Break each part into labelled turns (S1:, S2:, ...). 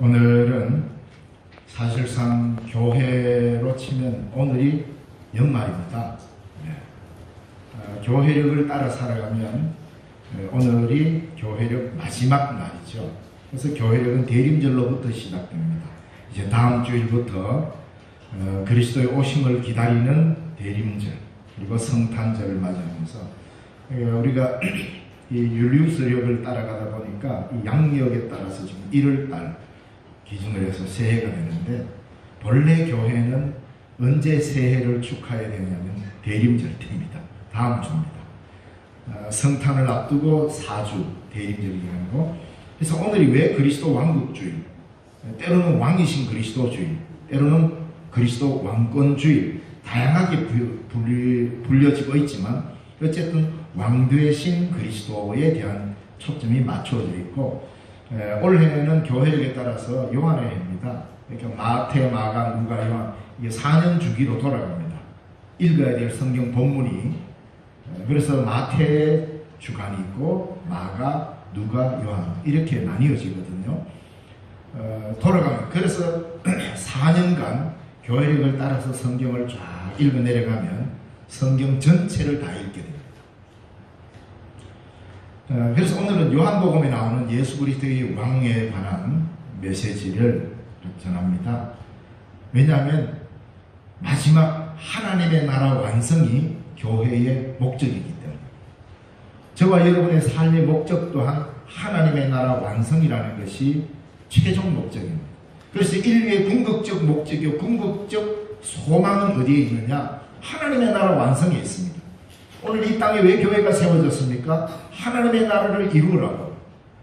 S1: 오늘은 사실상 교회로 치면 오늘이 연말입니다. 교회력을 따라 살아가면 오늘이 교회력 마지막 날이죠. 그래서 교회력은 대림절로부터 시작됩니다. 이제 다음 주일부터 그리스도의 오심을 기다리는 대림절 그리고 성탄절을 맞이하면서 우리가 이 율리우스력을 따라가다 보니까 이 양력에 따라서 지금 1월달 기준으로 해서 새해가 되는데, 본래 교회는 언제 새해를 축하해야 되냐면 대림절 때입니다. 다음 주입니다. 성탄을 앞두고 4주 대림절이라고. 그래서 오늘이 왜 그리스도 왕국주의, 때로는 왕이신 그리스도주의, 때로는 그리스도 왕권주의, 다양하게 불려지고 있지만 어쨌든 왕 되신 그리스도에 대한 초점이 맞춰져 있고, 올해는 교회력에 따라서 요한의 해입니다. 그러니까 마태, 마가, 누가, 요한, 이게 4년 주기로 돌아갑니다. 읽어야 될 성경 본문이. 그래서 마태의 주간이 있고 마가, 누가, 요한 이렇게 나뉘어지거든요. 돌아가면 그래서 4년간 교회력을 따라서 성경을 쫙 읽어 내려가면 성경 전체를 다 읽게 됩니다. 그래서 오늘은 요한복음에 나오는 예수 그리스도의 왕에 관한 메시지를 전합니다. 왜냐하면 마지막 하나님의 나라 완성이 교회의 목적이기 때문에, 저와 여러분의 삶의 목적 또한 하나님의 나라 완성이라는 것이 최종 목적입니다. 그래서 인류의 궁극적 목적이요, 궁극적 소망은 어디에 있느냐? 하나님의 나라 완성에 있습니다. 오늘 이 땅에 왜 교회가 세워졌습니까? 하나님의 나라를 이루라고.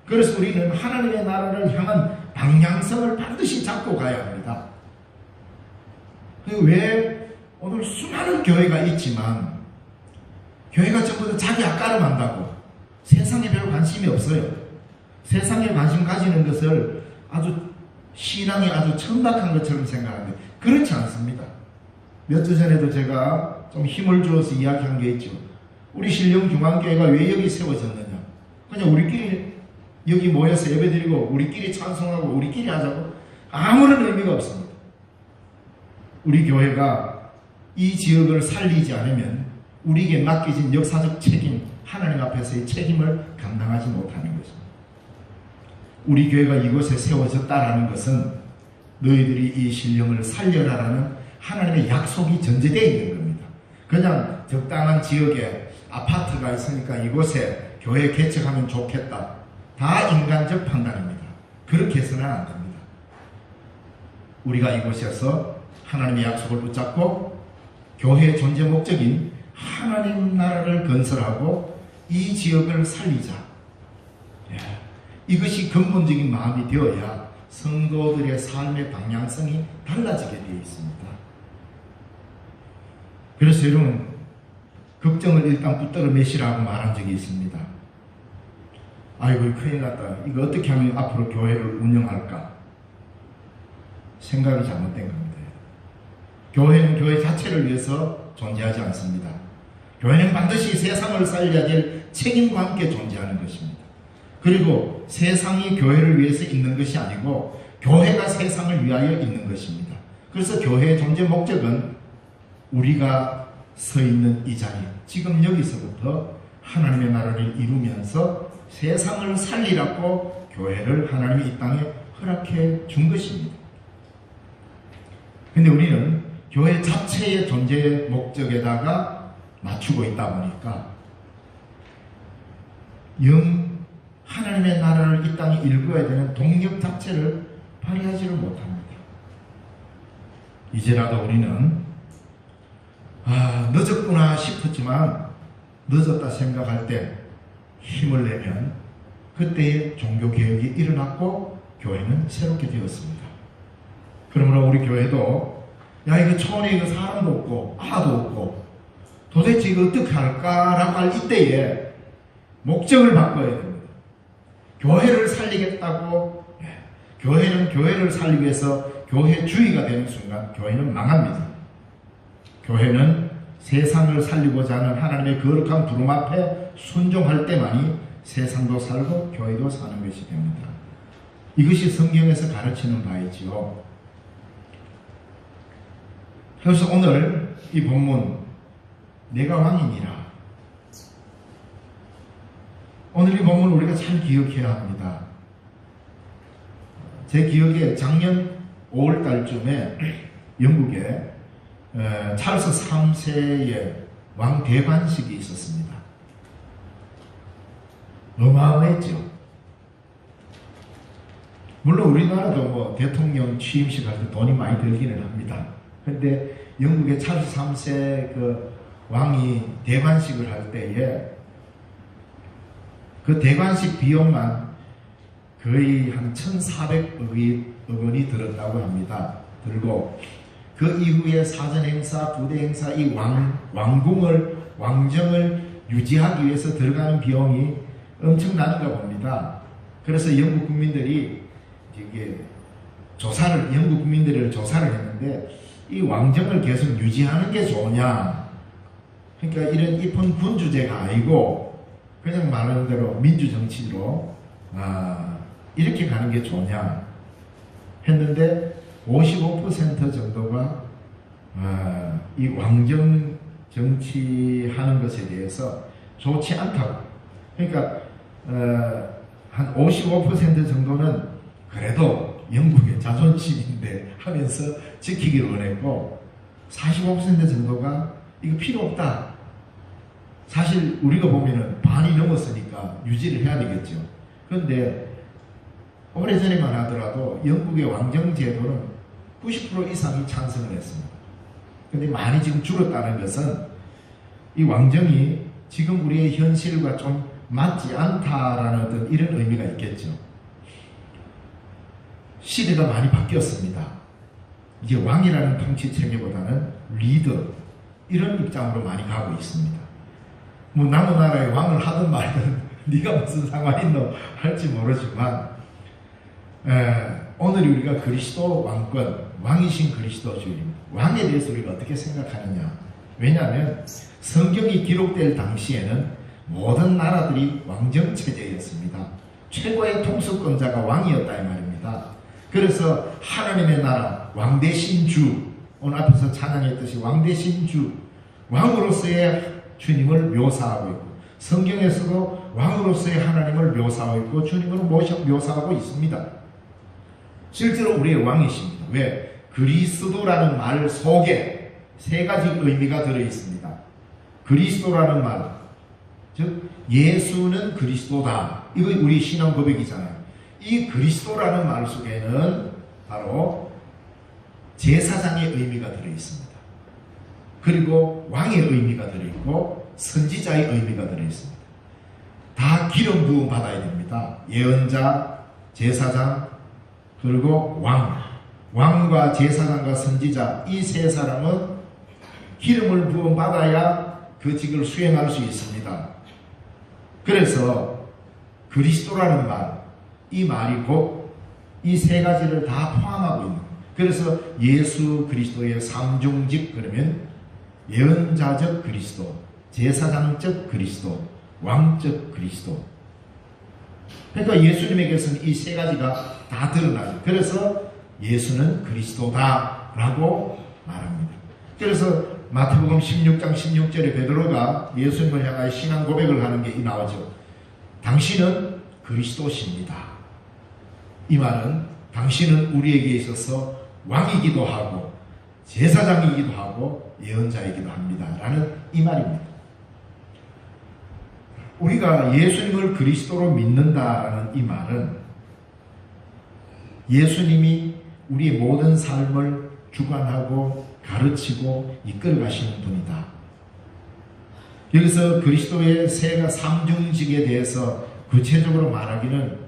S1: 그래서 우리는 하나님의 나라를 향한 방향성을 반드시 잡고 가야 합니다. 왜 오늘 수많은 교회가 있지만 교회가 전부 다 자기 앞가름한다고 세상에 별 관심이 없어요. 세상에 관심 가지는 것을 아주 신앙이 아주 천박한 것처럼 생각하는데 그렇지 않습니다. 몇 주 전에도 제가 좀 힘을 주어서 이야기한 게 있죠. 우리 신령중앙교회가 왜 여기 세워졌느냐? 그냥 우리끼리 여기 모여서 예배드리고 우리끼리 찬송하고 우리끼리 하자고? 아무런 의미가 없습니다. 우리 교회가 이 지역을 살리지 않으면 우리에게 맡겨진 역사적 책임, 하나님 앞에서의 책임을 감당하지 못하는 것입니다. 우리 교회가 이곳에 세워졌다라는 것은 너희들이 이 신령을 살려라라는 하나님의 약속이 전제되어 있는 겁니다. 그냥 적당한 지역에 아파트가 있으니까 이곳에 교회 개척하면 좋겠다. 다 인간적 판단입니다. 그렇게 해서는 안 됩니다. 우리가 이곳에서 하나님의 약속을 붙잡고 교회의 존재 목적인 하나님 나라를 건설하고 이 지역을 살리자. 이것이 근본적인 마음이 되어야 성도들의 삶의 방향성이 달라지게 되어 있습니다. 그래서 여러분, 걱정을 일단 붙들어 매시라고 말한 적이 있습니다. 아이고 큰일 났다. 이거 어떻게 하면 앞으로 교회를 운영할까? 생각이 잘못된 겁니다. 교회는 교회 자체를 위해서 존재하지 않습니다. 교회는 반드시 세상을 살려야 될 책임과 함께 존재하는 것입니다. 그리고 세상이 교회를 위해서 있는 것이 아니고 교회가 세상을 위하여 있는 것입니다. 그래서 교회의 존재 목적은 우리가 서 있는 이 자리, 지금 여기서부터 하나님의 나라를 이루면서 세상을 살리라고 교회를 하나님이 이 땅에 허락해 준 것입니다. 근데 우리는 교회 자체의 존재의 목적에다가 맞추고 있다 보니까 하나님의 나라를 이 땅에 일구어야 되는 동력 자체를 발휘하지를 못합니다. 이제라도 우리는 늦었구나 싶었지만 늦었다 생각할 때 힘을 내면 그때의 종교개혁이 일어났고 교회는 새롭게 되었습니다. 그러므로 우리 교회도 이거 초원에 이거 사람도 없고 아도 없고 도대체 이거 어떻게 할까라고 할 이때에 목적을 바꿔야 됩니다. 교회를 살리겠다고, 교회는 교회를 살리기 위해서 교회주의가 되는 순간 교회는 망합니다. 교회는 세상을 살리고자 하는 하나님의 거룩한 부름 앞에 순종할 때만이 세상도 살고 교회도 사는 것이 됩니다. 이것이 성경에서 가르치는 바이지요. 그래서 오늘 이 본문 내가 왕이니라, 오늘 이 본문을 우리가 잘 기억해야 합니다. 제 기억에 작년 5월 달쯤에 영국에 찰스 3세의 왕 대관식이 있었습니다. 어마어마했죠. 물론 우리나라도 뭐 대통령 취임식 할 때 돈이 많이 들기는 합니다. 근데 영국의 찰스 3세 그 왕이 대관식을 할 때에 그 대관식 비용만 거의 한 1,400억 원이 들었다고 합니다. 들고 그 이후에 사전 행사, 부대 행사, 이 왕정을 유지하기 위해서 들어가는 비용이 엄청난가 봅니다. 그래서 영국 국민들이 영국 국민들을 조사를 했는데, 이 왕정을 계속 유지하는 게 좋으냐, 그러니까 이런 이쁜 군주제가 아니고 그냥 말하는 대로 민주정치로 이렇게 가는 게 좋냐 했는데 55% 정도가 이 왕정 정치하는 것에 대해서 좋지 않다고. 그러니까 한 55% 정도는 그래도 영국의 자존심인데 하면서 지키기를 원했고, 45% 정도가 이거 필요 없다. 사실 우리가 보면은 반이 넘었으니까 유지를 해야 되겠죠. 그런데 오래전에만 하더라도 영국의 왕정 제도는 90% 이상이 찬성을 했습니다. 근데 많이 지금 줄었다는 것은 이 왕정이 지금 우리의 현실과 좀 맞지 않다라는 어떤 이런 의미가 있겠죠. 시대가 많이 바뀌었습니다. 이제 왕이라는 통치 체계보다는 리더, 이런 입장으로 많이 가고 있습니다. 뭐 남의 나라에 왕을 하든 말든 네가 무슨 상관 있노 할지 모르지만, 오늘 우리가 그리스도 왕권, 왕이신 그리스도 주님, 왕에 대해서 우리가 어떻게 생각하느냐. 왜냐하면 성경이 기록될 당시에는 모든 나라들이 왕정체제였습니다. 최고의 통수권자가 왕이었다 이 말입니다. 그래서 하나님의 나라, 왕대신 주, 오늘 앞에서 찬양했듯이 왕대신 주, 왕으로서의 주님을 묘사하고 있고, 성경에서도 왕으로서의 하나님을 묘사하고 있고 주님을 묘사하고 있습니다. 실제로 우리의 왕이십니다. 왜? 그리스도라는 말 속에 세 가지 의미가 들어있습니다. 그리스도라는 말, 즉 예수는 그리스도다, 이거 우리 신앙 고백이잖아요. 이 그리스도라는 말 속에는 바로 제사장의 의미가 들어있습니다. 그리고 왕의 의미가 들어있고 선지자의 의미가 들어있습니다. 다 기름 부음 받아야 됩니다. 예언자, 제사장, 그리고 왕과 제사장과 선지자, 이 세 사람은 기름을 부음 받아야 그 직을 수행할 수 있습니다. 그래서 그리스도라는 말, 이 말이 곧 이 세 가지를 다 포함하고 있는 거예요. 그래서 예수 그리스도의 삼중직, 그러면 예언자적 그리스도, 제사장적 그리스도, 왕적 그리스도. 그러니까 예수님에게서는 이 세 가지가 다 드러나죠. 그래서 예수는 그리스도다라고 말합니다. 그래서 마태복음 16장 16절에 베드로가 예수님을 향하여 신앙 고백을 하는 게 나오죠. 당신은 그리스도십니다. 이 말은 당신은 우리에게 있어서 왕이기도 하고 제사장이기도 하고 예언자이기도 합니다 라는 이 말입니다. 우리가 예수님을 그리스도로 믿는다라는 이 말은 예수님이 우리의 모든 삶을 주관하고 가르치고 이끌어 가시는 분이다. 여기서 그리스도의 삼중직에 대해서 구체적으로 말하기는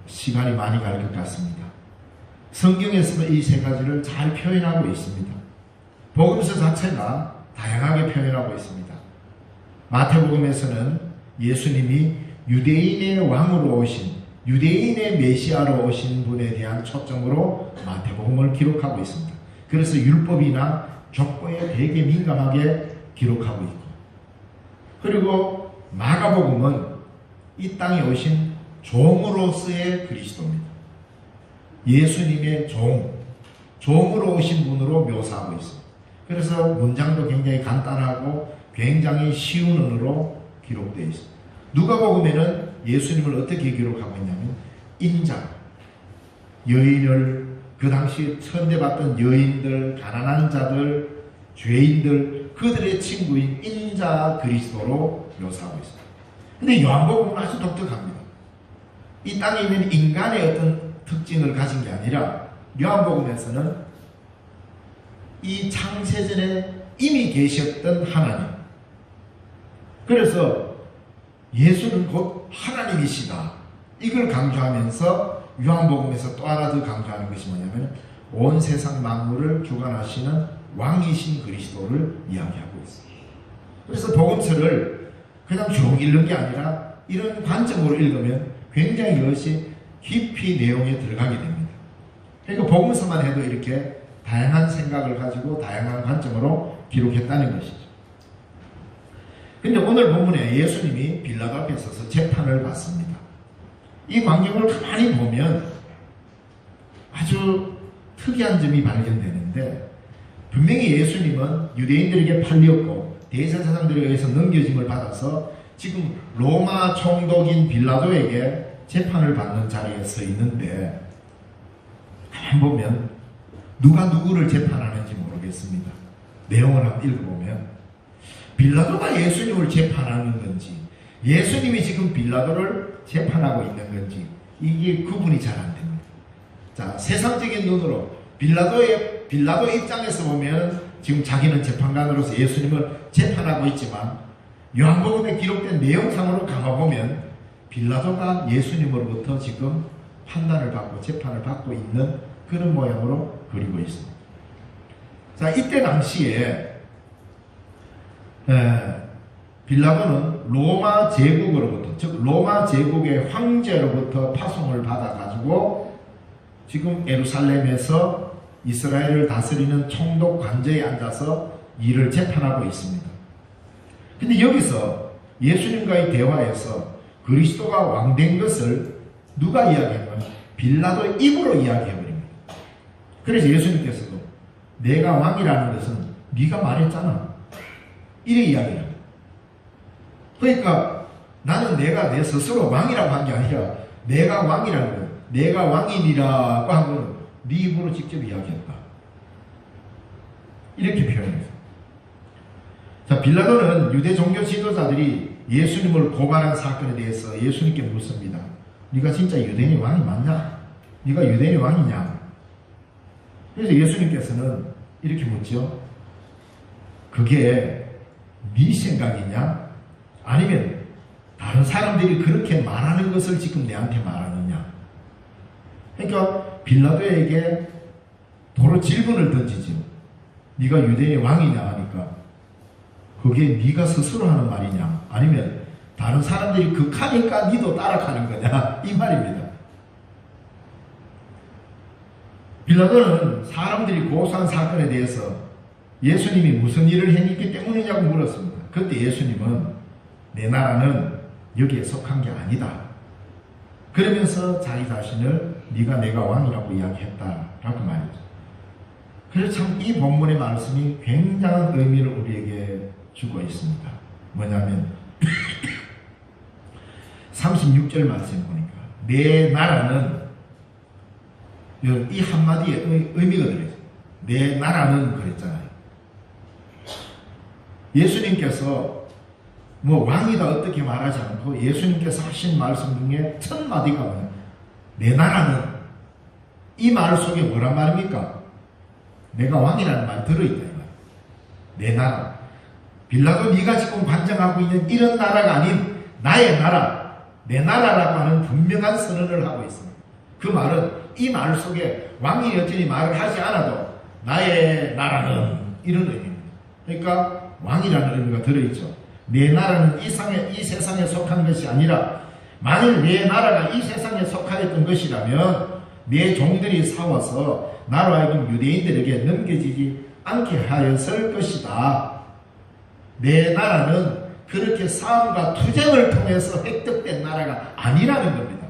S1: 시간이 많이 갈 것 같습니다. 성경에서는 이 세 가지를 잘 표현하고 있습니다. 복음서 자체가 다양하게 표현하고 있습니다. 마태복음에서는 예수님이 유대인의 왕으로 오신, 유대인의 메시아로 오신 분에 대한 초점으로 마태복음을 기록하고 있습니다. 그래서 율법이나 족보에 되게 민감하게 기록하고 있고, 그리고 마가복음은 이 땅에 오신 종으로서의 그리스도입니다. 예수님의 종으로 오신 분으로 묘사하고 있습니다. 그래서 문장도 굉장히 간단하고 굉장히 쉬운 언어로 기록되어 있습니다. 누가복음에는 예수님을 어떻게 기록하고 있냐면 인자, 여인을 그 당시 천대받던 여인들, 가난한 자들, 죄인들, 그들의 친구인 인자 그리스도로 묘사하고 있습니다. 근데 요한복음은 아주 독특합니다. 이 땅에 있는 인간의 어떤 특징을 가진 게 아니라 요한복음에서는 이 창세전에 이미 계셨던 하나님, 그래서 예수는 곧 하나님이시다, 이걸 강조하면서 요한복음에서 또 하나 더 강조하는 것이 뭐냐면 온 세상 만물을 주관하시는 왕이신 그리스도를 이야기하고 있습니다. 그래서 복음서를 그냥 쭉 읽는 게 아니라 이런 관점으로 읽으면 굉장히 이것이 깊이 내용에 들어가게 됩니다. 그러니까 복음서만 해도 이렇게 다양한 생각을 가지고 다양한 관점으로 기록했다는 것이죠. 근데 오늘 본문에 예수님이 빌라도 앞에 서서 재판을 받습니다. 이 광경을 가만히 보면 아주 특이한 점이 발견되는데, 분명히 예수님은 유대인들에게 팔렸고 대제사장들에 의해서 넘겨짐을 받아서 지금 로마 총독인 빌라도에게 재판을 받는 자리에 서 있는데, 가만히 보면 누가 누구를 재판하는지 모르겠습니다. 내용을 한번 읽어보면 빌라도가 예수님을 재판하는 건지, 예수님이 지금 빌라도를 재판하고 있는 건지, 이게 구분이 잘 안 됩니다. 자, 세상적인 눈으로 빌라도 입장에서 보면 지금 자기는 재판관으로서 예수님을 재판하고 있지만, 요한복음에 기록된 내용상으로 감아보면 빌라도가 예수님으로부터 지금 판단을 받고 재판을 받고 있는 그런 모양으로 그리고 있습니다. 자, 이때 당시에 빌라도는 로마 제국으로부터, 즉 로마 제국의 황제로부터 파송을 받아가지고 지금 예루살렘에서 이스라엘을 다스리는 총독 관저에 앉아서 일을 재판하고 있습니다. 근데 여기서 예수님과의 대화에서 그리스도가 왕된 것을 누가 이야기하냐면 빌라도의 입으로 이야기해버립니다. 그래서 예수님께서도 내가 왕이라는 것은 네가 말했잖아, 이래 이야기합니다. 그러니까 나는 내가 내 스스로 왕이라고 한 게 아니라 내가 왕이라는 거예요. 내가 왕인이라고 한 거는 네 입으로 직접 이야기했다, 이렇게 표현했어요. 자, 빌라도는 유대 종교 지도자들이 예수님을 고발한 사건에 대해서 예수님께 묻습니다. 네가 진짜 유대인의 왕이 맞냐? 네가 유대인의 왕이냐? 그래서 예수님께서는 이렇게 묻죠. 그게 네 생각이냐? 아니면 다른 사람들이 그렇게 말하는 것을 지금 내한테 말하느냐? 그러니까 빌라도에게 도로 질문을 던지죠. 네가 유대인의 왕이냐 하니까 그게 네가 스스로 하는 말이냐, 아니면 다른 사람들이 극하니까 니도 따라가는 거냐, 이 말입니다. 빌라도는 사람들이 고소한 사건에 대해서 예수님이 무슨 일을 했기 때문이냐고 물었습니다. 그때 예수님은 내 나라는 여기에 속한 게 아니다, 그러면서 자기 자신을 네가 내가 왕이라고 이야기했다라고 말이죠. 그래서 참 이 본문의 말씀이 굉장한 의미를 우리에게 주고 있습니다. 뭐냐면 36절 말씀 보니까 내 나라는, 이 한마디에 의미가 들어있어요. 내 나라는 그랬잖아요. 예수님께서 뭐 왕이다 어떻게 말하지 않고 예수님께서 하신 말씀 중에 첫 마디가 뭐냐, 내 나라는, 이 말 속에 뭐란 말입니까? 내가 왕이라는 말이 들어있다. 내 나라. 빌라도 네가 지금 관장하고 있는 이런 나라가 아닌 나의 나라, 내 나라라고 하는 분명한 선언을 하고 있습니다. 그 말은 이 말 속에 왕이 여전히 말을 하지 않아도 나의 나라는, 이런 의미입니다. 그러니까 왕이라는 의미가 들어있죠. 내 나라는 이 세상에 속한 것이 아니라, 만일 내 나라가 이 세상에 속하였던 것이라면 내 종들이 싸워서 나로 하여금 유대인들에게 넘겨지지 않게 하였을 것이다. 내 나라는 그렇게 싸움과 투쟁을 통해서 획득된 나라가 아니라는 겁니다.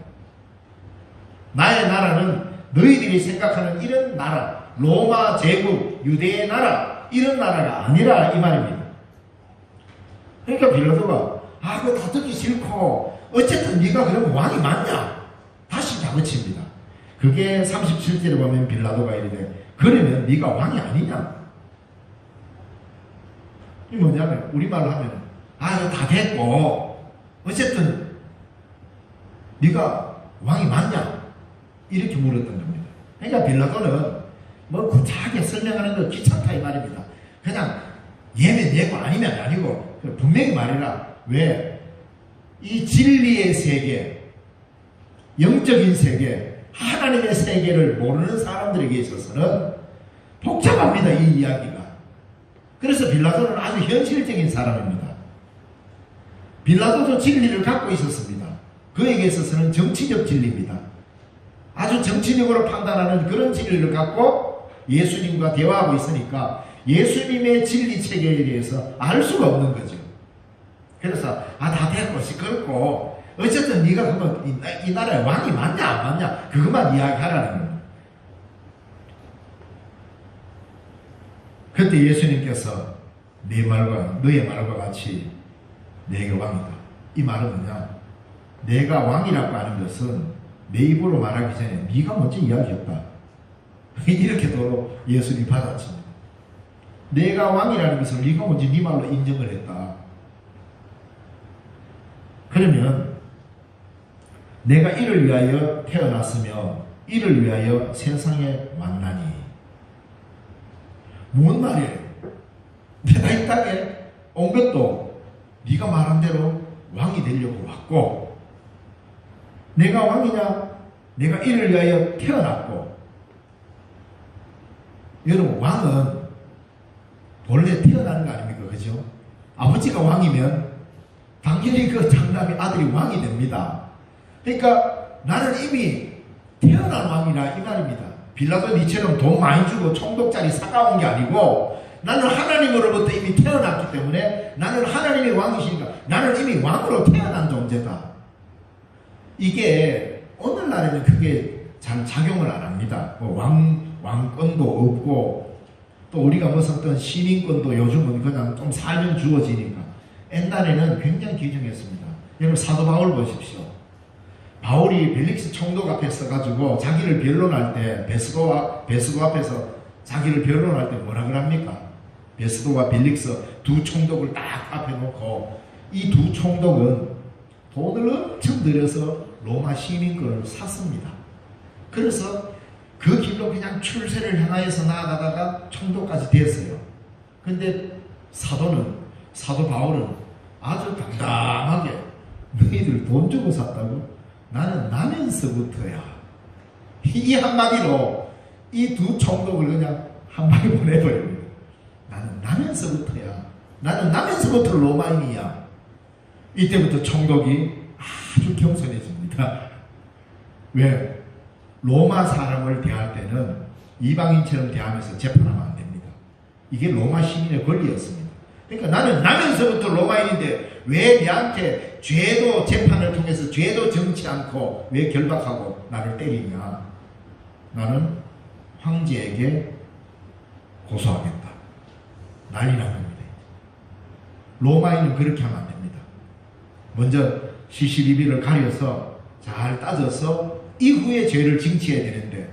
S1: 나의 나라는 너희들이 생각하는 이런 나라, 로마 제국, 유대의 나라, 이런 나라가 아니라 이 말입니다. 그러니까 빌라도가 그거 다 듣기 싫고 어쨌든 네가 그러면 왕이 맞냐? 다시 다그칩니다. 그게 37절에 보면 빌라도가 이르되 그러면 네가 왕이 아니냐? 이 뭐냐면 우리말로 하면 이거 다 됐고 어쨌든 네가 왕이 맞냐? 이렇게 물었던 겁니다. 그러니까 빌라도는 뭐 구차하게 설명하는 거 귀찮다 이 말입니다. 그냥 예면 예고 아니면 아니고 분명히 말해라. 왜? 이 진리의 세계, 영적인 세계, 하나님의 세계를 모르는 사람들에게 있어서는 복잡합니다. 이 이야기가. 그래서 빌라도는 아주 현실적인 사람입니다. 빌라도도 진리를 갖고 있었습니다. 그에게 있어서는 정치적 진리입니다. 아주 정치적으로 판단하는 그런 진리를 갖고 예수님과 대화하고 있으니까 예수님의 진리 체계에 대해서 알 수가 없는 거죠. 그래서 다 됐고 시끄럽고 어쨌든 네가 그러면 이 나라의 왕이 맞냐 안 맞냐 그것만 이야기하라는 겁니다. 그때 예수님께서 네 말과 너의 말과 같이 내가 왕이다. 이 말은 뭐냐? 내가 왕이라고 하는 것은 내 입으로 말하기 전에 네가 먼저 이야기했다. 이렇게도 예수님이 받아칩니다. 내가 왕이라는 것을 네가 먼저 네 말로 인정을 했다. 그러면 내가 이를 위하여 태어났으며 이를 위하여 세상에 만나니 뭔 말이에요? 내가 이 땅에 온 것도 네가 말한 대로 왕이 되려고 왔고 내가 왕이냐? 내가 이를 위하여 태어났고 여러분 왕은 원래 태어나는 거 아닙니까? 그죠? 아버지가 왕이면 당연히 그 장남의 아들이 왕이 됩니다. 그러니까 나는 이미 태어난 왕이라 이 말입니다. 빌라도 니처럼 돈 많이 주고 총독자리 사가온 게 아니고 나는 하나님으로부터 이미 태어났기 때문에 나는 하나님의 왕이시니까 나는 이미 왕으로 태어난 존재다. 이게 오늘날에는 그게 잘 작용을 안 합니다. 뭐 왕권도 없고 또 우리가 무슨 어떤 시민권도 요즘은 그냥 좀 살면 주어지니까 옛날에는 굉장히 귀중했습니다. 여러분 사도 바울 보십시오. 바울이 벨릭스 총독 앞에 서가지고 자기를 변론할 때 베스도 앞에서 자기를 변론할 때 뭐라 그럽니까? 베스도와 벨릭스 두 총독을 딱 앞에 놓고 이 두 총독은 돈을 엄청 들여서 로마 시민권을 샀습니다. 그래서 그 길로 그냥 출세를 향하여서 나아가다가 총독까지 됐어요. 근데 사도 바울은 아주 당당하게 너희들 돈 주고 샀다고? 나는 나면서부터야. 이 한마디로 이 두 총독을 그냥 한 방에 보내버립니다. 나는 나면서부터야. 나는 나면서부터 로마인이야. 이때부터 총독이 아주 겸손해집니다. 왜? 로마 사람을 대할 때는 이방인처럼 대하면서 재판하면 안 됩니다. 이게 로마 시민의 권리였습니다. 그러니까 나는 나면서부터 로마인인데 왜 내한테 죄도 재판을 통해서 죄도 정치 않고 왜 결박하고 나를 때리냐? 나는 황제에게 고소하겠다. 난리 난 겁니다. 로마인은 그렇게 하면 안 됩니다. 먼저 시시비비를 가려서 잘 따져서 이후에 죄를 징치해야 되는데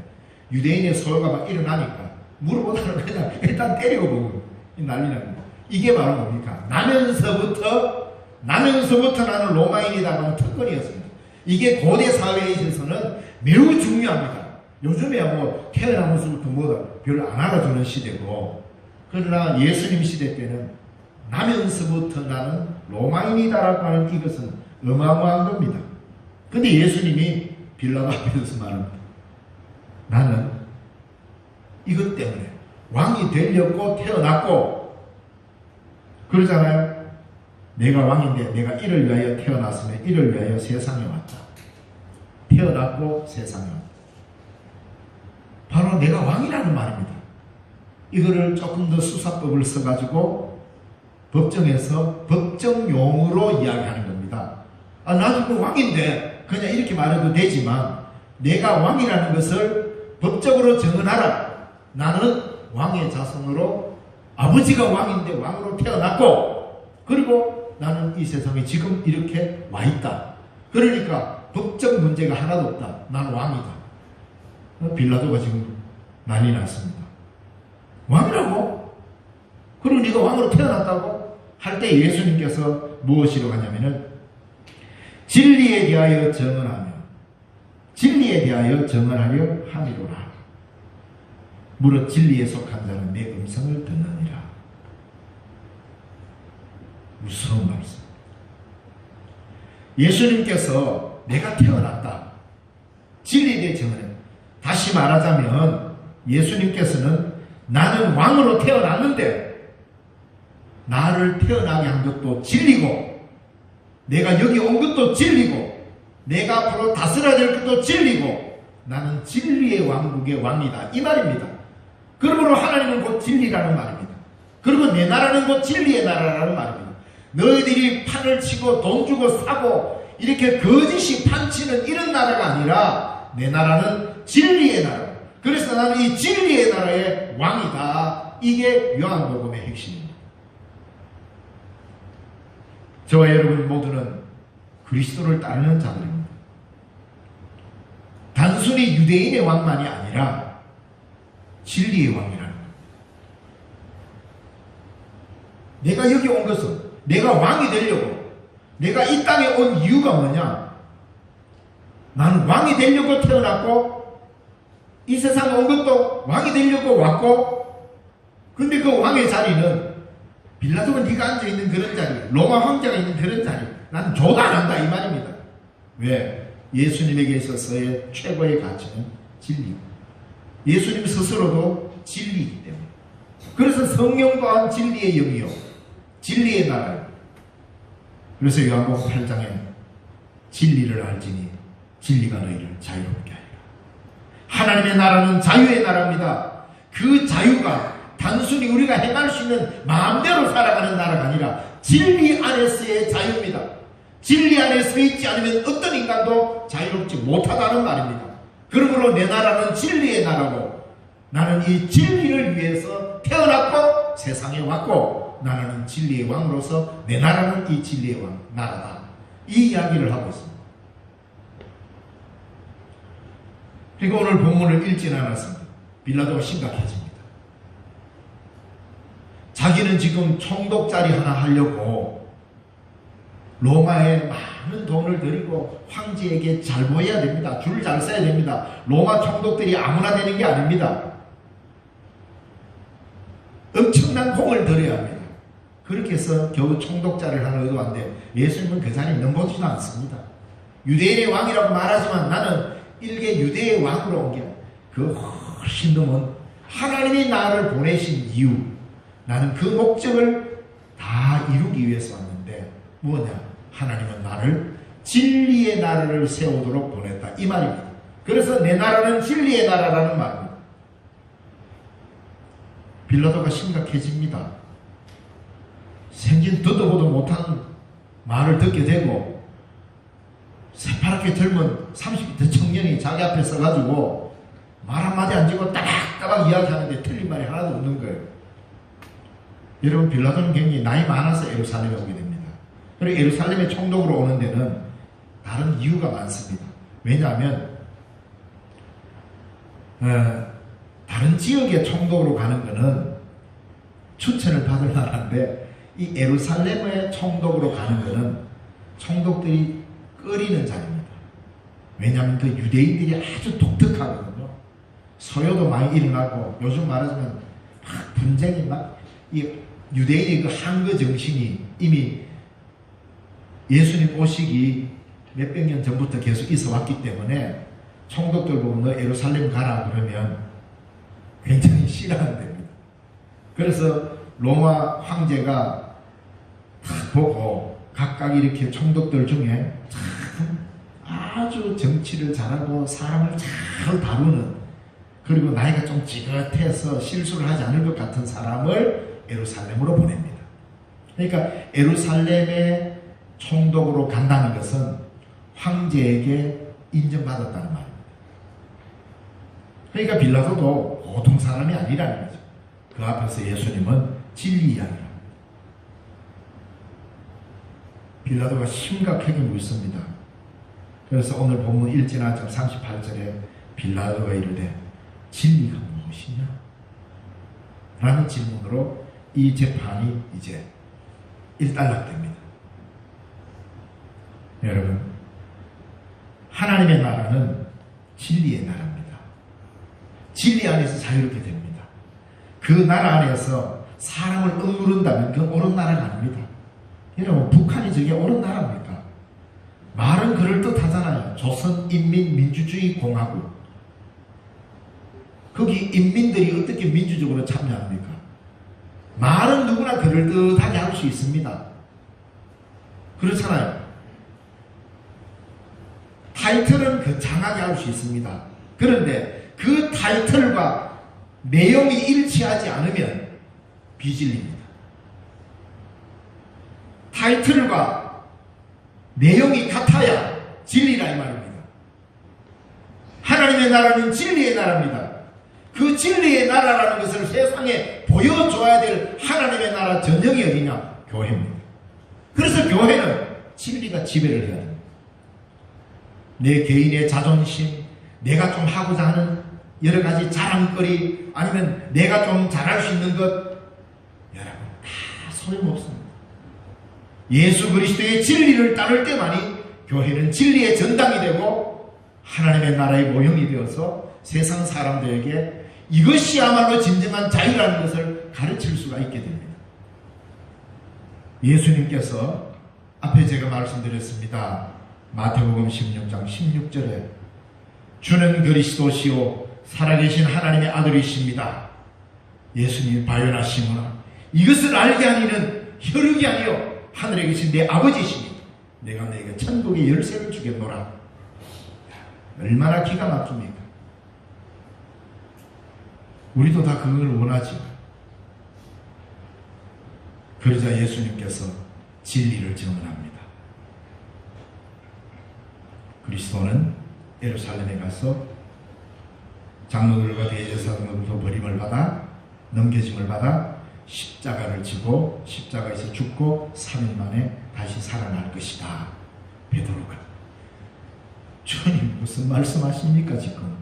S1: 유대인의 소요가 막 일어나니까 물어보다는 그냥 일단 때리고 보고 난리 납니다. 이게 바로 뭡니까? 나면서부터 나는 로마인이다 하는 특권이었습니다. 이게 고대 사회에 있어서는 매우 중요합니다. 요즘에야 뭐 태어나면서부터 뭐다 별로 안 알아주는 시대고 그러나 예수님 시대 때는 나면서부터 나는 로마인이다라고 하는 이것은 어마어마한 겁니다. 근데 예수님이 빌라도 앞에서 말합니다. 나는 이것 때문에 왕이 되려고 태어났고 그러잖아요. 내가 왕인데 내가 이를 위하여 태어났으면 이를 위하여 세상에 왔다. 태어났고 세상에 왔다. 바로 내가 왕이라는 말입니다. 이거를 조금 더 수사법을 써가지고 법정에서 법정용으로 이야기하는 겁니다. 나도 그 왕인데 그냥 이렇게 말해도 되지만 내가 왕이라는 것을 법적으로 정언하라. 나는 왕의 자손으로 아버지가 왕인데 왕으로 태어났고 그리고 나는 이 세상에 지금 이렇게 와 있다. 그러니까 법적 문제가 하나도 없다. 나는 왕이다. 빌라도가 지금 난리 났습니다. 왕이라고? 그리고 네가 왕으로 태어났다고? 할 때 예수님께서 무엇이라고 하냐면은 진리에 대하여 정언하며 진리에 대하여 정언하려 함이로라. 무릇 진리에 속한 자는 내 음성을 듣느니라. 무서운 말씀. 예수님께서 내가 태어났다. 진리에 대해 정언해. 다시 말하자면 예수님께서는 나는 왕으로 태어났는데 나를 태어나게 한 것도 진리고 내가 여기 온 것도 진리고 내가 앞으로 다스려야 될 것도 진리고 나는 진리의 왕국의 왕이다. 이 말입니다. 그러므로 하나님은 곧 진리라는 말입니다. 그리고 내 나라는 곧 진리의 나라라는 말입니다. 너희들이 판을 치고 돈 주고 사고 이렇게 거짓이 판치는 이런 나라가 아니라 내 나라는 진리의 나라. 그래서 나는 이 진리의 나라의 왕이다. 이게 요한복음의 핵심입니다. 저와 여러분 모두는 그리스도를 따르는 자들입니다. 단순히 유대인의 왕만이 아니라 진리의 왕이라는 거예요. 내가 여기 온 것은 내가 왕이 되려고 내가 이 땅에 온 이유가 뭐냐? 나는 왕이 되려고 태어났고 이 세상에 온 것도 왕이 되려고 왔고 근데 그 왕의 자리는 빌라도가 네가 앉아있는 그런 자리 로마 황제가 있는 그런 자리 나는 줘도 안 한다 이 말입니다. 왜? 예수님에게 있어서의 최고의 가치는 진리. 예수님 스스로도 진리이기 때문에. 그래서 성령 또한 진리의 영이요 진리의 나라요. 그래서 요한복음 8장에 진리를 알지니 진리가 너희를 자유롭게 하리라. 하나님의 나라는 자유의 나라입니다. 그 자유가 단순히 우리가 행할 수 있는 마음대로 살아가는 나라가 아니라 진리 안에서의 자유입니다. 진리 안에 서 있지 않으면 어떤 인간도 자유롭지 못하다는 말입니다. 그러므로 내 나라는 진리의 나라고 나는 이 진리를 위해서 태어났고 세상에 왔고 나라는 진리의 왕으로서 내 나라는 이 진리의 왕 나라다. 이 이야기를 하고 있습니다. 그리고 오늘 본문을 읽지는 않았습니다. 빌라도가 심각해집니다. 자기는 지금 총독자리 하나 하려고 로마에 많은 돈을 들이고 황제에게 잘 보여야 됩니다. 줄 잘 서야 됩니다. 로마 총독들이 아무나 되는 게 아닙니다. 엄청난 공을 들여야 합니다. 그렇게 해서 겨우 총독자를 하는 의도한데 예수님은 그 자리에 넘보지도 않습니다. 유대인의 왕이라고 말하지만 나는 일개 유대의 왕으로 온 게 그 훨씬 넘은 하나님이 나를 보내신 이유 나는 그 목적을 다 이루기 위해서 왔는데 뭐냐? 하나님은 나를 진리의 나라를 세우도록 보냈다. 이 말입니다. 그래서 내 나라는 진리의 나라라는 말입니다. 빌라도가 심각해집니다. 생긴 듣도 보도 못한 말을 듣게 되고 새파랗게 젊은 30대 청년이 자기 앞에 서가지고 말 한마디 안 지고 따박따박 이야기하는데 틀린 말이 하나도 없는 거예요. 여러분 빌라도는 굉장히 나이 많아서 예루살렘에 오게 됩니다. 그리고 예루살렘의 총독으로 오는 데는 다른 이유가 많습니다. 왜냐하면 다른 지역의 총독으로 가는 것은 추천을 받을 만한데 이 예루살렘의 총독으로 가는 것은 총독들이 꺼리는 자리입니다. 왜냐하면 그 유대인들이 아주 독특하거든요. 서요도 많이 일어나고 요즘 말하자면 막 분쟁이 막 이 유대인의 그 한거 정신이 이미 예수님 오시기 몇백 년 전부터 계속 있어 왔기 때문에 총독들 보고 너 예루살렘 가라 그러면 굉장히 싫어한답니다. 그래서 로마 황제가 딱 보고 각각 이렇게 총독들 중에 참 아주 정치를 잘하고 사람을 잘 다루는 그리고 나이가 좀 지긋해서 실수를 하지 않을 것 같은 사람을 예루살렘으로 보냅니다. 그러니까 예루살렘의 총독으로 간다는 것은 황제에게 인정받았다는 말입니다. 그러니까 빌라도도 보통 사람이 아니라는 거죠. 그 앞에서 예수님은 진리 이야기를 합니다. 빌라도가 심각하게 묻습니다. 그래서 오늘 본문 1절 38절에 빌라도가 이르되 진리가 무엇이냐? 라는 질문으로 이 재판이 이제 일단락됩니다. 여러분, 하나님의 나라는 진리의 나라입니다. 진리 안에서 자유롭게 됩니다. 그 나라 안에서 사람을 억누른다면 그건 옳은 나라가 아닙니다. 여러분, 북한이 저게 옳은 나라입니까? 말은 그럴듯하잖아요. 조선인민민주주의공화국. 거기 인민들이 어떻게 민주적으로 참여합니까? 말은 누구나 그럴듯하게 할 수 있습니다. 그렇잖아요. 타이틀은 거창하게 할 수 있습니다. 그런데 그 타이틀과 내용이 일치하지 않으면 비진리입니다. 타이틀과 내용이 같아야 진리라 이 말입니다. 하나님의 나라는 진리의 나라입니다. 그 진리의 나라라는 것을 세상에 보여줘야 될 하나님의 나라 전형이 어디냐? 교회입니다. 그래서 교회는 진리가 지배를 해야 됩니다. 내 개인의 자존심, 내가 좀 하고자 하는 여러 가지 자랑거리, 아니면 내가 좀 잘할 수 있는 것, 여러분 다 소용없습니다. 예수 그리스도의 진리를 따를 때만이 교회는 진리의 전당이 되고 하나님의 나라의 모형이 되어서 세상 사람들에게 이것이야말로 진정한 자유라는 것을 가르칠 수가 있게 됩니다. 예수님께서 앞에 제가 말씀드렸습니다. 마태복음 16장 16절에 주는 그리스도시요 살아계신 하나님의 아들이십니다. 예수님이 발견하시구나. 이것을 알게 하니는 혈육이 아니요 하늘에 계신 내 아버지시니 내가 너에게 천국의 열쇠를 주겠노라. 얼마나 기가 막힙니까? 우리도 다 그걸 원하지. 그러자 예수님께서 진리를 증언합니다. 그리스도는 예루살렘에 가서 장로들과 대제사장들로부터 버림을 받아 넘겨짐을 받아 십자가를 지고 십자가에서 죽고 3일 만에 다시 살아날 것이다. 베드로가. 주님 무슨 말씀하십니까 지금?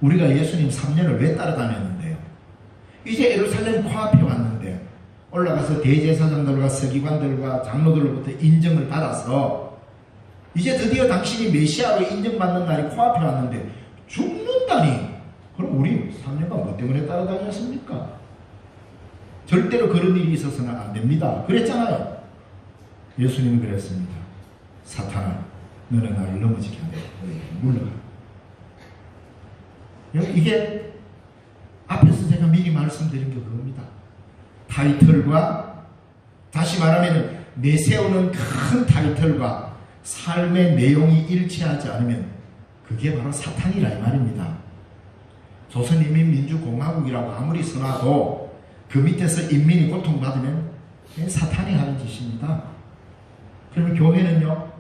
S1: 우리가 예수님 3년을 왜 따라다녔는데요? 이제 예루살렘 코앞에 왔는데 올라가서 대제사장들과 서기관들과 장로들로부터 인정을 받아서 이제 드디어 당신이 메시아로 인정받는 날이 코앞에 왔는데 죽는다니. 그럼 우리 3년간 뭐 때문에 따라다녔습니까? 절대로 그런 일이 있어서는 안 됩니다. 그랬잖아요. 예수님은 그랬습니다. 사탄아, 너는 나를 넘어지게 하네. 물러가. 이게 앞에서 제가 미리 말씀드린 게 그겁니다. 타이틀과 다시 말하면 내세우는 큰 타이틀과 삶의 내용이 일치하지 않으면 그게 바로 사탄이라 이 말입니다. 조선인민민주공화국이라고 아무리 써놔도 그 밑에서 인민이 고통받으면 사탄이 하는 짓입니다. 그러면 교회는요,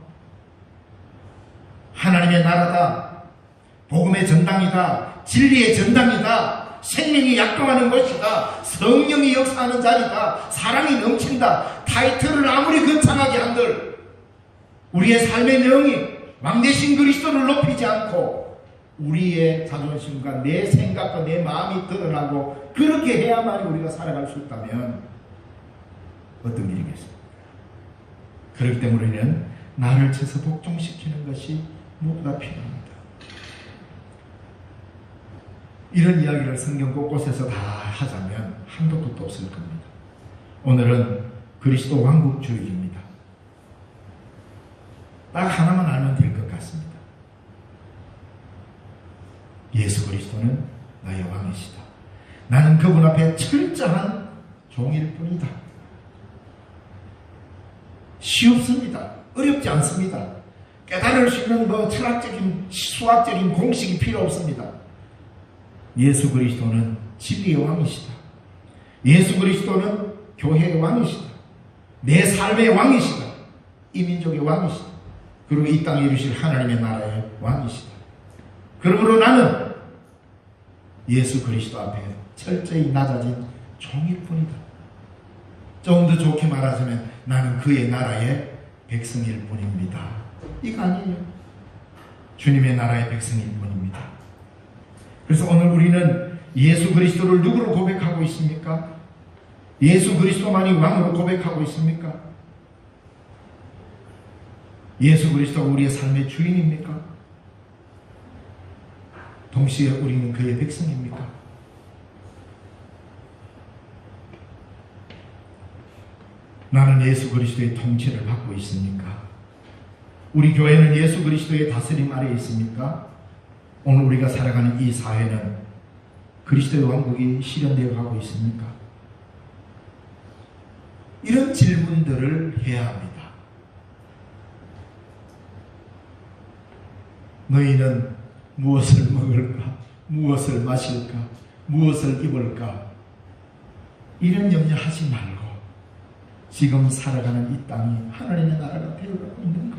S1: 하나님의 나라다, 복음의 전당이다, 진리의 전당이다, 생명이 약동하는 곳이다, 성령이 역사하는 자리다, 사랑이 넘친다. 타이틀을 아무리 거창하게 한들 우리의 삶의 내용이 왕대신 그리스도를 높이지 않고 우리의 자존심과 내 생각과 내 마음이 드러나고 그렇게 해야만 우리가 살아갈 수 있다면 어떤 일이겠습니까? 그렇기 때문에 우리는 나를 쳐서 복종시키는 것이 무엇보다 필요합니다. 이런 이야기를 성경 곳곳에서 다 하자면 한도 끝도 없을 겁니다. 오늘은 그리스도 왕국주의입니다. 딱 하나만 알면 될 것 같습니다. 예수 그리스도는 나의 왕이시다. 나는 그분 앞에 철저한 종일 뿐이다. 쉽습니다. 어렵지 않습니다. 깨달을 수 있는 철학적인 수학적인 공식이 필요 없습니다. 예수 그리스도는 진리의 왕이시다. 예수 그리스도는 교회의 왕이시다. 내 삶의 왕이시다. 이 민족의 왕이시다. 그리고 이 땅에 이루실 하나님의 나라의 왕이시다. 그러므로 나는 예수 그리스도 앞에 철저히 낮아진 종일 뿐이다. 좀 더 좋게 말하자면 나는 그의 나라의 백성일 뿐입니다. 이거 아니에요. 주님의 나라의 백성일 뿐입니다. 그래서 오늘 우리는 예수 그리스도를 누구로 고백하고 있습니까? 예수 그리스도만이 왕으로 고백하고 있습니까? 예수 그리스도가 우리의 삶의 주인입니까? 동시에 우리는 그의 백성입니까? 나는 예수 그리스도의 통치를 받고 있습니까? 우리 교회는 예수 그리스도의 다스림 아래에 있습니까? 오늘 우리가 살아가는 이 사회는 그리스도의 왕국이 실현되어 가고 있습니까? 이런 질문들을 해야 합니다. 너희는 무엇을 먹을까? 무엇을 마실까? 무엇을 입을까? 이런 염려하지 말고 지금 살아가는 이 땅이 하나님의 나라가 되어가고 있는가?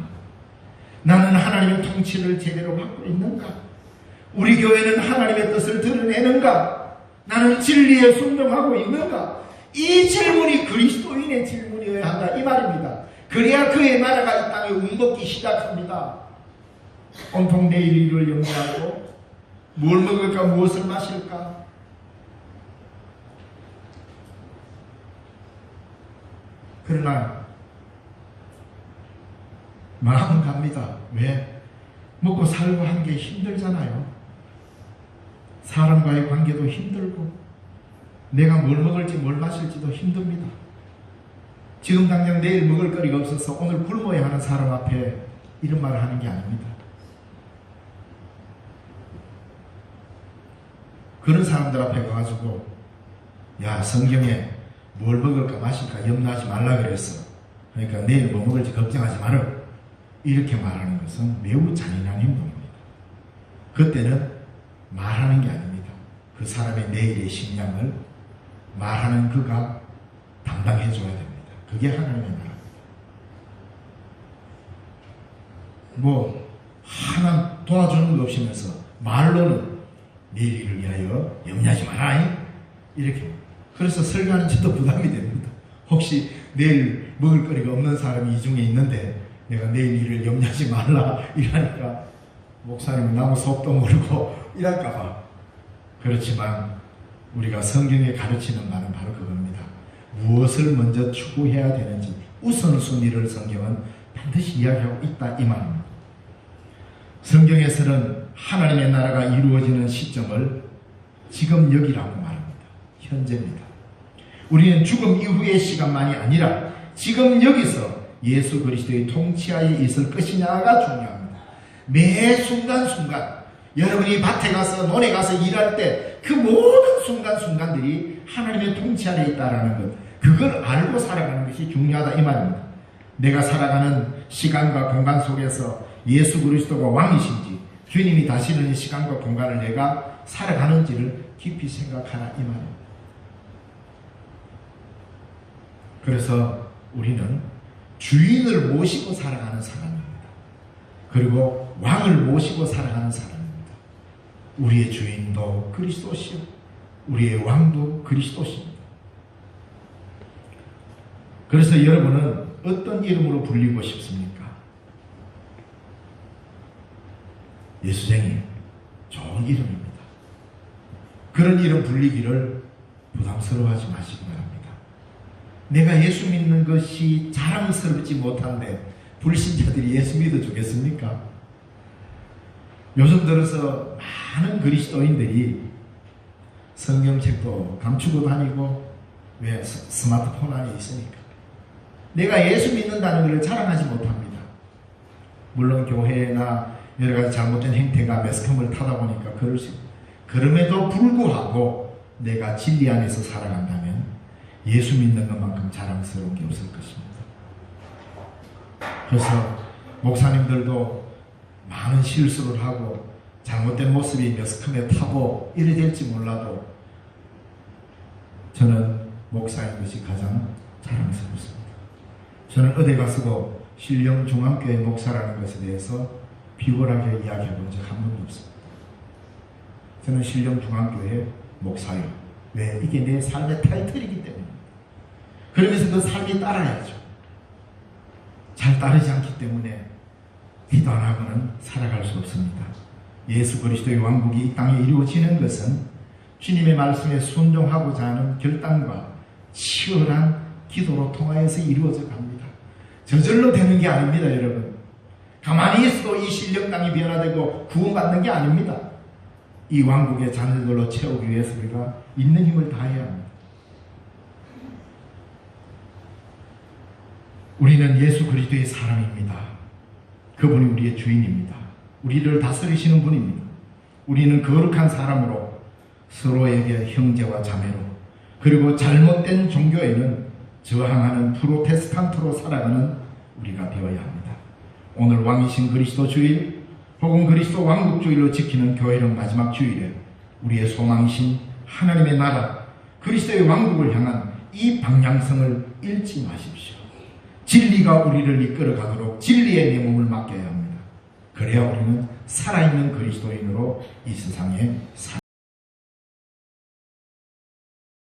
S1: 나는 하나님의 통치를 제대로 받고 있는가? 우리 교회는 하나님의 뜻을 드러내는가? 나는 진리에 순종하고 있는가? 이 질문이 그리스도인의 질문이어야 한다 이 말입니다. 그래야 그의 나라가 이 땅에 움먹기 시작합니다. 온통 내일 일을 염려하고 뭘 먹을까 무엇을 마실까? 그러나 마음은 갑니다. 왜? 먹고 살고 한 게 힘들잖아요. 사람과의 관계도 힘들고 내가 뭘 먹을지 뭘 마실지도 힘듭니다. 지금 당장 내일 먹을 거리가 없어서 오늘 굶어야 하는 사람 앞에 이런 말을 하는 게 아닙니다. 그런 사람들 앞에 가가지고 야 성경에 뭘 먹을까 마실까 염려하지 말라 그랬어. 그러니까 내일 뭐 먹을지 걱정하지 마라. 이렇게 말하는 것은 매우 잔인한 행동입니다. 그때는 말하는 게 아닙니다. 그 사람의 내일의 식량을 말하는 그가 담당해 줘야 됩니다. 그게 하나님의 나라입니다. 뭐 하나 도와주는 거 없으면서 말로는 내일 일을 위하여 염려하지 마라 이렇게. 그래서 설교하는 저도 부담이 됩니다. 혹시 내일 먹을 거리가 없는 사람이 이 중에 있는데 내가 내일 일을 염려하지 말라 이러니까 목사님은 나무 속도 모르고 이럴까봐. 그렇지만 우리가 성경에 가르치는 말은 바로 그겁니다. 무엇을 먼저 추구해야 되는지 우선순위를 성경은 반드시 이야기하고 있다 이 말입니다. 성경에서는 하나님의 나라가 이루어지는 시점을 지금 여기라고 말합니다. 현재입니다. 우리는 죽음 이후의 시간만이 아니라 지금 여기서 예수 그리스도의 통치하에 있을 것이냐가 중요합니다. 매 순간순간 여러분이 밭에 가서 논에 가서 일할 때 그 모든 순간순간들이 하나님의 통치 아래 있다라는 것, 그걸 알고 살아가는 것이 중요하다 이 말입니다. 내가 살아가는 시간과 공간 속에서 예수 그리스도가 왕이신지 주님이 다스리는 시간과 공간을 내가 살아가는지를 깊이 생각하라 이 말입니다. 그래서 우리는 주인을 모시고 살아가는 사람입니다. 그리고 왕을 모시고 살아가는 사람입니다. 우리의 주인도 그리스도시요 우리의 왕도 그리스도십니다. 그래서 여러분은 어떤 이름으로 불리고 싶습니까? 예수쟁이 좋은 이름입니다. 그런 이름 불리기를 부담스러워하지 마시기 바랍니다. 내가 예수 믿는 것이 자랑스럽지 못한데 불신자들이 예수 믿어주겠습니까? 요즘 들어서 많은 그리스도인들이 성경책도 감추고 다니고 왜 스마트폰 안에 있으니까 내가 예수 믿는다는 것을 자랑하지 못합니다. 물론 교회나 여러가지 잘못된 행태가 매스컴을 타다 보니까 그럴 수 있습니다. 그럼에도 불구하고 내가 진리 안에서 살아간다면 예수 믿는 것만큼 자랑스러운 게 없을 것입니다. 그래서 목사님들도 많은 실수를 하고 잘못된 모습이 매스컴에 타고 이래 될지 몰라도 저는 목사인 것이 가장 자랑스럽습니다. 저는 어디 가서도 신령중앙교회 목사라는 것에 대해서 비굴하게 이야기해 본 적 한 번도 없습니다. 저는 신령중앙교회 목사요. 왜? 이게 내 삶의 타이틀이기 때문에. 그러면서 그 삶이 따라야죠. 잘 따르지 않기 때문에 기도 안 하고는 살아갈 수 없습니다. 예수 그리스도의 왕국이 이 땅에 이루어지는 것은 주님의 말씀에 순종하고자 하는 결단과 치열한 기도로 통하여서 이루어져 갑니다. 저절로 되는 게 아닙니다, 여러분. 가만히 있어도 이 신령 땅이 변화되고 구원받는 게 아닙니다. 이 왕국의 자녀들로 채우기 위해서 우리가 있는 힘을 다해야 합니다. 우리는 예수 그리스도의 사람입니다. 그분이 우리의 주인입니다. 우리를 다스리시는 분입니다. 우리는 거룩한 사람으로 서로에게 형제와 자매로, 그리고 잘못된 종교에는 저항하는 프로테스탄트로 살아가는 우리가 되어야 합니다. 오늘 왕이신 그리스도 주일 혹은 그리스도 왕국 주일로 지키는 교회는 마지막 주일에 우리의 소망이신 하나님의 나라 그리스도의 왕국을 향한 이 방향성을 잃지 마십시오. 진리가 우리를 이끌어가도록 진리의 내 몸을 맡겨야 합니다. 그래야 우리는 살아있는 그리스도인으로 이 세상에